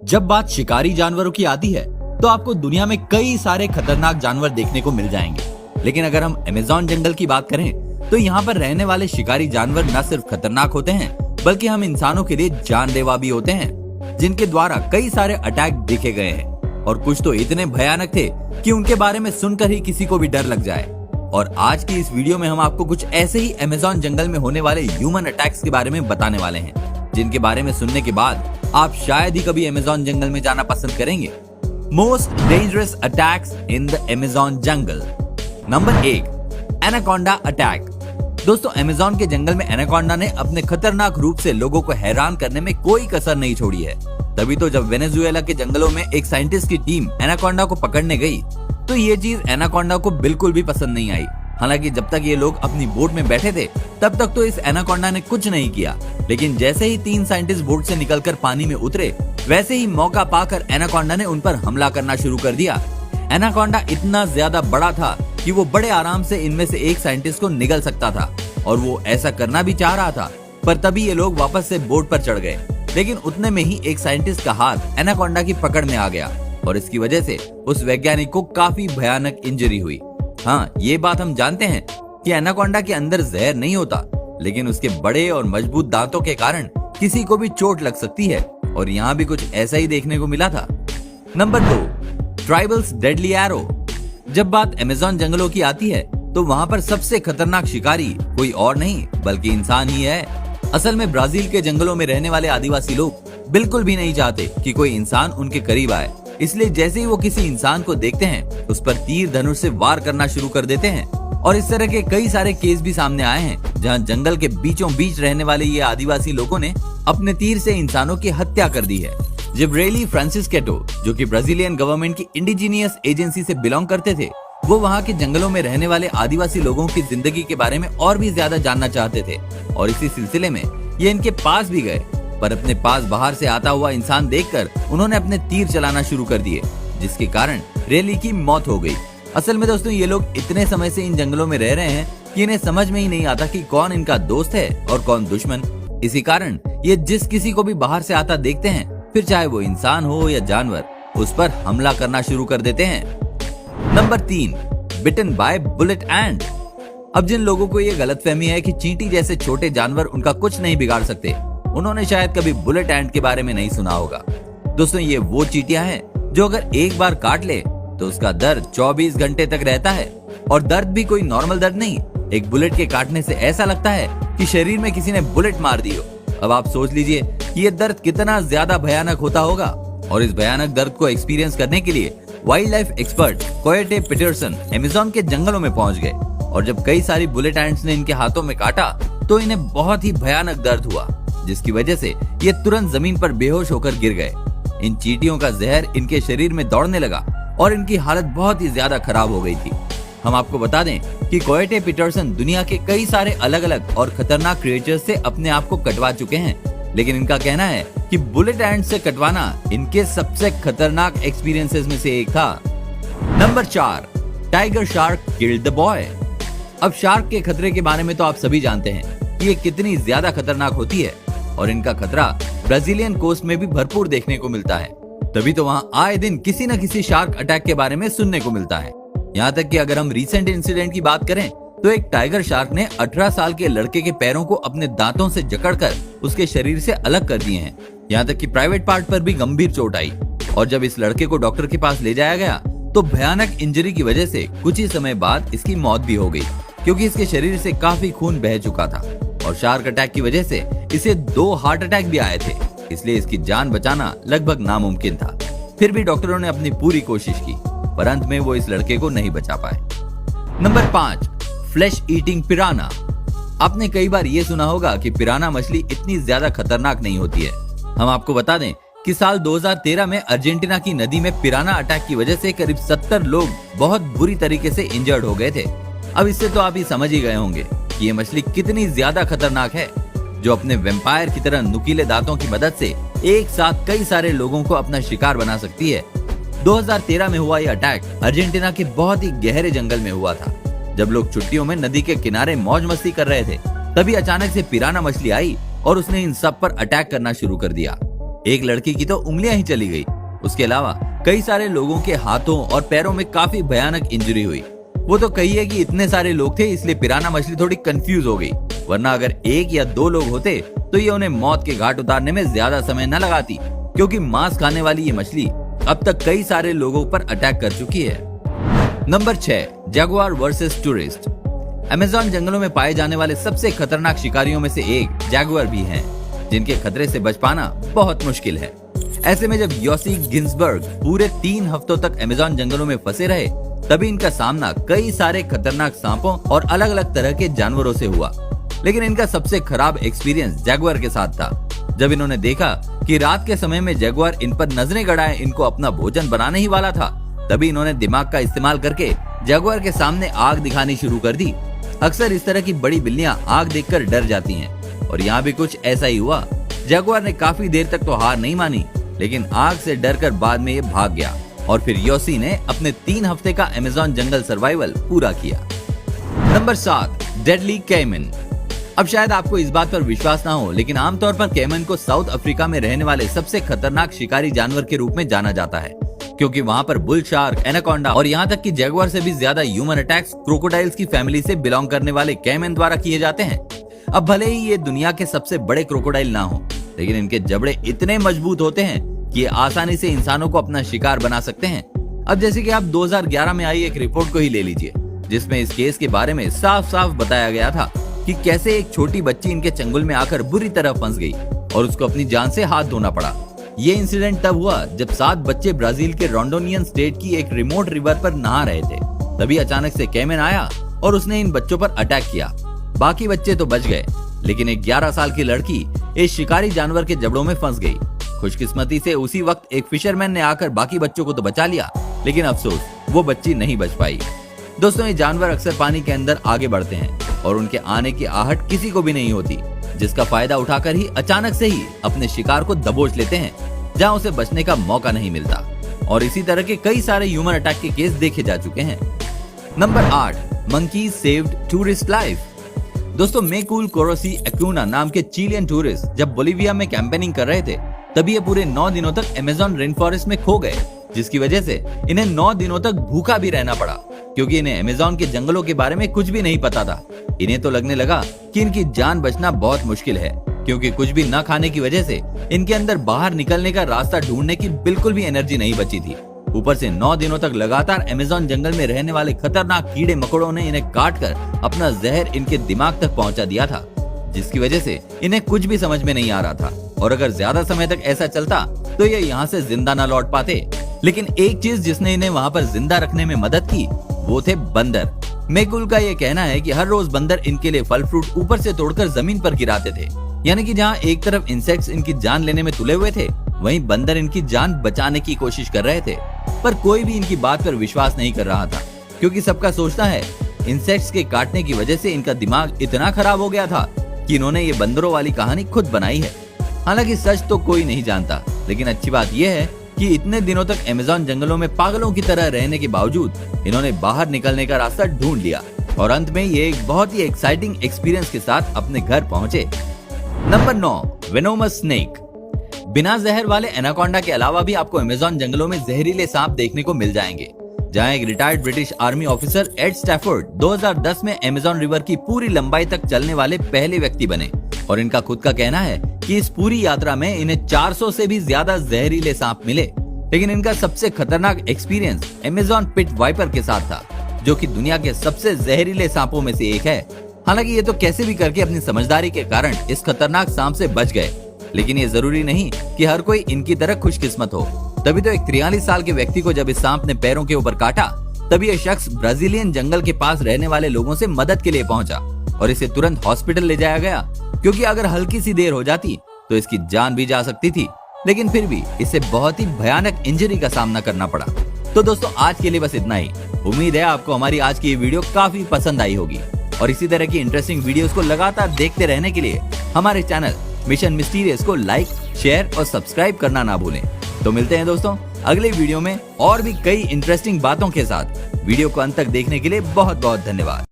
जब बात शिकारी जानवरों की आती है तो आपको दुनिया में कई सारे खतरनाक जानवर देखने को मिल जाएंगे। लेकिन अगर हम अमेज़न जंगल की बात करें तो यहाँ पर रहने वाले शिकारी जानवर न सिर्फ खतरनाक होते हैं बल्कि हम इंसानों के लिए जानलेवा भी होते हैं, जिनके द्वारा कई सारे अटैक देखे गए हैं और कुछ तो इतने भयानक थे कि उनके बारे में सुनकर ही किसी को भी डर लग जाए। और आज की इस वीडियो में हम आपको कुछ ऐसे ही अमेज़न जंगल में होने वाले ह्यूमन अटैक्स के बारे में बताने वाले हैं, जिनके बारे में सुनने के बाद आप शायद ही कभी अमेज़न जंगल में जाना पसंद करेंगे। Most dangerous attacks in the Amazon jungle. Number 1, anaconda attack. दोस्तों, अमेज़न के जंगल में एनाकोंडा ने अपने खतरनाक रूप से लोगों को हैरान करने में कोई कसर नहीं छोड़ी है। तभी तो जब वेनेजुएला के जंगलों में एक साइंटिस्ट की टीम एनाकोंडा को पकड़ने गई तो ये चीज एनाकोंडा को बिल्कुल भी पसंद नहीं आई। हालांकि जब तक ये लोग अपनी बोट में बैठे थे तब तक तो इस एनाकोंडा ने कुछ नहीं किया, लेकिन जैसे ही 3 साइंटिस्ट बोट से निकलकर पानी में उतरे वैसे ही मौका पाकर एनाकोंडा ने उन पर हमला करना शुरू कर दिया। एनाकोंडा इतना ज्यादा बड़ा था कि वो बड़े आराम से इनमें से एक साइंटिस्ट को निगल सकता था और वो ऐसा करना भी चाह रहा था, पर तभी ये लोग वापस से बोट पर चढ़ गए। लेकिन उतने में ही एक साइंटिस्ट का हाथ एनाकोंडा की पकड़ में आ गया और इसकी वजह से उस वैज्ञानिक को काफी भयानक इंजरी हुई। हाँ, ये बात हम जानते हैं कि एनाकोंडा के अंदर जहर नहीं होता, लेकिन उसके बड़े और मजबूत दांतों के कारण किसी को भी चोट लग सकती है और यहाँ भी कुछ ऐसा ही देखने को मिला था। Number 2, tribals deadly arrow. जब बात अमेज़न जंगलों की आती है तो वहाँ पर सबसे खतरनाक शिकारी कोई और नहीं बल्कि इंसान ही है। असल में ब्राजील के जंगलों में रहने वाले आदिवासी लोग बिल्कुल भी नहीं चाहते कि कोई इंसान उनके करीब आए, इसलिए जैसे ही वो किसी इंसान को देखते हैं उस पर तीर धनुष से वार करना शुरू कर देते हैं। और इस तरह के कई सारे केस भी सामने आए हैं जहां जंगल के बीचों बीच रहने वाले ये आदिवासी लोगों ने अपने तीर से इंसानों की हत्या कर दी है। जिब्रेली फ्रांसिस्केटो, जो कि ब्राजीलियन गवर्नमेंट की इंडिजीनियस एजेंसी से बिलोंग करते थे, वो वहाँ के जंगलों में रहने वाले आदिवासी लोगों की जिंदगी के बारे में और भी ज्यादा जानना चाहते थे और इसी सिलसिले में ये इनके पास भी गए, पर अपने पास बाहर से आता हुआ इंसान देखकर उन्होंने अपने तीर चलाना शुरू कर दिए, जिसके कारण रेली की मौत हो गई। असल में दोस्तों, ये लोग इतने समय से इन जंगलों में रह रहे हैं कि इन्हें समझ में ही नहीं आता कि कौन इनका दोस्त है और कौन दुश्मन। इसी कारण ये जिस किसी को भी बाहर से आता देखते हैं, फिर चाहे वो इंसान हो या जानवर, उस पर हमला करना शुरू कर देते हैं। नंबर 3, बिटन बाय बुलेट एंट। अब जिन लोगों को ये गलतफहमी है कि चींटी जैसे छोटे जानवर उनका कुछ नहीं बिगाड़ सकते, उन्होंने शायद कभी बुलेट एंट के बारे में नहीं सुना होगा। दोस्तों, ये वो चींटियां हैं जो अगर एक बार काट ले तो उसका दर्द 24 घंटे तक रहता है और दर्द भी कोई नॉर्मल दर्द नहीं। एक बुलेट के काटने से ऐसा लगता है कि शरीर में किसी ने बुलेट मार दी हो। अब आप सोच लीजिए कि ये दर्द कितना ज्यादा भयानक होता होगा। और इस भयानक दर्द को एक्सपीरियंस करने के लिए wildlife expert Coyote Peterson Amazon के जंगलों में पहुंच गए और जब कई सारी बुलेट एंट्स ने इनके हाथों में काटा तो इन्हें बहुत ही भयानक दर्द हुआ, जिसकी वजह से ये तुरंत जमीन पर बेहोश होकर गिर गए। इन चींटियों का जहर इनके शरीर में दौड़ने लगा और इनकी हालत बहुत ही ज्यादा खराब हो गई थी। हम आपको बता दें कि कोएटे पीटरसन दुनिया के कई सारे अलग अलग और खतरनाक क्रिएचर्स से अपने आप को कटवा चुके हैं, लेकिन इनका कहना है कि बुलेट एंट से कटवाना इनके सबसे खतरनाक एक्सपीरियंसेस में से एक था। Number 4, tiger shark killed the boy. अब शार्क के खतरे के बारे में तो आप सभी जानते हैं कि ये कितनी ज्यादा खतरनाक होती है और इनका खतरा ब्राजीलियन कोस्ट में भी भरपूर देखने को मिलता है। तभी तो वहाँ आए दिन किसी न किसी शार्क अटैक के बारे में सुनने को मिलता है। यहाँ तक कि अगर हम रिसेंट इंसिडेंट की बात करें तो एक टाइगर शार्क ने 18 साल के लड़के के पैरों को अपने दांतों से जकड़कर उसके शरीर से अलग कर दिए हैं। यहाँ तक कि प्राइवेट पार्ट पर भी गंभीर चोट आई और जब इस लड़के को डॉक्टर के पास ले जाया गया तो भयानक इंजरी की वजह से कुछ ही समय बाद इसकी मौत भी हो गई, क्योंकि इसके शरीर से काफी खून बह चुका था और शार्क अटैक की वजह से इसे 2 हार्ट अटैक भी आए थे, इसलिए इसकी जान बचाना लगभग नामुमकिन था। फिर भी डॉक्टरों ने अपनी पूरी कोशिश की, पर अंत में वो इस लड़के को नहीं बचा पाए। Number 5, flesh eating पिराना। आपने कई बार ये सुना होगा कि पिराना मछली इतनी ज्यादा खतरनाक नहीं होती है। हम आपको बता दें कि साल 2013 में अर्जेंटीना की नदी में पिराना अटैक की वजह से करीब 70 लोग बहुत बुरी तरीके से इंजर्ड हो गए थे। अब इससे तो आप ही समझ ही गए होंगे कि ये मछली कितनी ज्यादा खतरनाक है, जो अपने वेम्पायर की तरह नुकीले दांतों की मदद से एक साथ कई सारे लोगों को अपना शिकार बना सकती है। 2013 में हुआ यह अटैक अर्जेंटीना के बहुत ही गहरे जंगल में हुआ था। जब लोग छुट्टियों में नदी के किनारे मौज मस्ती कर रहे थे, तभी अचानक से पिराना मछली आई और उसने इन सब पर अटैक करना शुरू कर दिया। एक लड़की की तो उंगलियां ही चली गई। उसके अलावा कई सारे लोगों के हाथों और पैरों में काफी भयानक इंजरी हुई। वो तो कहिए कि इतने सारे लोग थे इसलिए पिराना मछली थोड़ी कंफ्यूज हो गई, वरना अगर 1 या 2 लोग होते तो ये उन्हें मौत के घाट उतारने में ज्यादा समय न लगाती, क्योंकि मांस खाने वाली ये मछली अब तक कई सारे लोगों पर अटैक कर चुकी है। Number 6, Jaguar versus tourist. Amazon जंगलों में पाए जाने वाले सबसे खतरनाक शिकारियों में से एक जगुआर भी हैं, जिनके खतरे से बच पाना बहुत मुश्किल है। ऐसे में जब योसी गिन्सबर्ग पूरे 3 हफ्तों तक अमेज़न जंगलों में फंसे रहे, तभी इनका सामना कई सारे खतरनाक सांपों और अलग अलग तरह के जानवरों से हुआ। लेकिन इनका सबसे खराब एक्सपीरियंस जगुआर के साथ था। जब इन्होंने देखा कि रात के समय में जगुआर इन पर नजरें गड़ाए इनको अपना भोजन बनाने ही वाला था, तभी इन्होंने दिमाग का इस्तेमाल करके जगुआर के सामने आग दिखानी शुरू कर दी। अक्सर इस तरह की बड़ी बिल्लियां आग देखकर डर जाती हैं, और यहाँ भी कुछ ऐसा ही हुआ। जगुआर ने काफी देर तक तो हार नहीं मानी, लेकिन आग से डरकर बाद में ये भाग गया, और फिर योसी ने अपने 3 हफ्ते का अमेज़न जंगल सर्वाइवल पूरा किया। Number 7, deadly caiman. अब शायद आपको इस बात पर विश्वास ना हो, लेकिन आमतौर पर कैमन को साउथ अफ्रीका में रहने वाले सबसे खतरनाक शिकारी जानवर के रूप में जाना जाता है, क्योंकि वहाँ पर बुल शार्क, एनाकोंडा और यहाँ तक कि जगुआर से भी ज्यादा ह्यूमन अटैक्स क्रोकोडाइल्स की फैमिली से बिलोंग करने वाले कैमन द्वारा किए जाते हैं। अब भले ही ये दुनिया के सबसे बड़े क्रोकोडाइल ना हो, लेकिन इनके जबड़े इतने मजबूत होते हैं कि ये आसानी से इंसानों को अपना शिकार बना सकते हैं। अब जैसे कि आप 2011 में आई एक रिपोर्ट को ही ले लीजिए, जिसमें इस केस के बारे में साफ साफ बताया गया था कि कैसे एक छोटी बच्ची इनके चंगुल में आकर बुरी तरह फंस गई और उसको अपनी जान से हाथ धोना पड़ा। ये इंसिडेंट तब हुआ जब 7 बच्चे ब्राजील के रोंडोनियन स्टेट की एक रिमोट रिवर पर नहा रहे थे। तभी अचानक से कैमन आया और उसने इन बच्चों पर अटैक किया। बाकी बच्चे तो बच गए, लेकिन एक 11 साल की लड़की इस शिकारी जानवर के जबड़ों में फंस गई। खुशकिस्मती से उसी वक्त एक फिशरमैन ने आकर बाकी बच्चों को तो बचा लिया, लेकिन अफसोस वो बच्ची नहीं बच पाई। दोस्तों, ये जानवर अक्सर पानी के अंदर आगे बढ़ते हैं और उनके आने की आहट किसी को भी नहीं होती, जिसका फायदा उठाकर ही अचानक से ही अपने शिकार को दबोच लेते हैं, जहां उसे बचने का मौका नहीं मिलता। और इसी तरह के कई सारे ह्यूमन अटैक के केस देखे जा चुके हैं। Number 8, monkeys saved tourist life. दोस्तों, मेकुल कोरोसी एक्यूना नाम के चिलियन टूरिस्ट जब बोलिविया में कैंपेनिंग कर रहे थे, तभी ये पूरे 9 दिनों तक अमेज़न रेन फॉरेस्ट में खो गए, जिसकी वजह से इन्हें 9 दिनों तक भूखा भी रहना पड़ा, क्योंकि इन्हें अमेज़न के जंगलों के बारे में कुछ भी नहीं पता था। इन्हें तो लगने लगा कि इनकी जान बचना बहुत मुश्किल है, क्योंकि कुछ भी न खाने की वजह से इनके अंदर बाहर निकलने का रास्ता ढूंढने की बिल्कुल भी एनर्जी नहीं बची थी। ऊपर से 9 दिनों तक लगातार अमेज़न जंगल में रहने वाले खतरनाक कीड़े मकोड़ों ने इन्हें काटकर अपना जहर इनके दिमाग तक पहुंचा दिया था, जिसकी वजह से इन्हें कुछ भी समझ में नहीं आ रहा था। और अगर ज्यादा समय तक ऐसा चलता तो ये यहाँ से जिंदा न लौट पाते। लेकिन एक चीज जिसने इन्हें वहाँ पर जिंदा रखने में मदद की, वो थे बंदर। मेकुल का ये कहना है कि हर रोज बंदर इनके लिए फल फ्रूट ऊपर से तोड़कर जमीन पर गिराते थे। यानी कि जहाँ एक तरफ इंसेक्ट्स इनकी जान लेने में तुले हुए थे, वहीं बंदर इनकी जान बचाने की कोशिश कर रहे थे। पर कोई भी इनकी बात पर विश्वास नहीं कर रहा था, क्योंकि सबका सोचना है इंसेक्ट्स के काटने की वजह से इनका दिमाग इतना खराब हो गया था कि इन्होंने ये बंदरों वाली कहानी खुद बनाई है। हालांकि सच तो कोई नहीं जानता, लेकिन अच्छी बात यह है कि इतने दिनों तक अमेज़न जंगलों में पागलों की तरह रहने के बावजूद इन्होंने बाहर निकलने का रास्ता ढूंढ लिया और अंत में ये एक बहुत ही एक्साइटिंग एक्सपीरियंस के साथ अपने घर पहुंचे। Number 9, venomous snake. बिना जहर वाले एनाकोंडा के अलावा भी आपको अमेज़न जंगलों में जहरीले सांप देखने को मिल जाएंगे, जहां एक retired British army officer Ed Stafford 2010 में अमेज़न रिवर की पूरी लंबाई तक चलने वाले पहले व्यक्ति बने। और इनका खुद का कहना है कि इस पूरी यात्रा में इन्हें 400 से भी ज्यादा जहरीले सांप मिले, लेकिन इनका सबसे खतरनाक एक्सपीरियंस अमेज़न पिट वाइपर के साथ था, जो कि दुनिया के सबसे जहरीले सांपों में से एक है। हालांकि ये तो कैसे भी करके अपनी समझदारी के कारण इस खतरनाक सांप से बच गए, लेकिन ये जरूरी नहीं कि हर कोई इनकी तरह खुशकिस्मत हो। तभी तो एक 43 साल के व्यक्ति को जब इस सांप ने पैरों के ऊपर काटा, तभी यह शख्स ब्राजीलियन जंगल के पास रहने वाले लोगों से मदद के लिए पहुंचा और इसे तुरंत हॉस्पिटल ले जाया गया, क्योंकि अगर हल्की सी देर हो जाती तो इसकी जान भी जा सकती थी। लेकिन फिर भी इसे बहुत ही भयानक इंजरी का सामना करना पड़ा। तो दोस्तों, आज के लिए बस इतना ही। उम्मीद है आपको हमारी आज की ये वीडियो काफी पसंद आई होगी, और इसी तरह की इंटरेस्टिंग वीडियोस को लगातार देखते रहने के लिए हमारे चैनल मिशन मिस्टीरियस को लाइक, शेयर और सब्सक्राइब करना ना भूलें। तो मिलते हैं दोस्तों अगले वीडियो में और भी कई इंटरेस्टिंग बातों के साथ। वीडियो को अंत तक देखने के लिए बहुत बहुत धन्यवाद।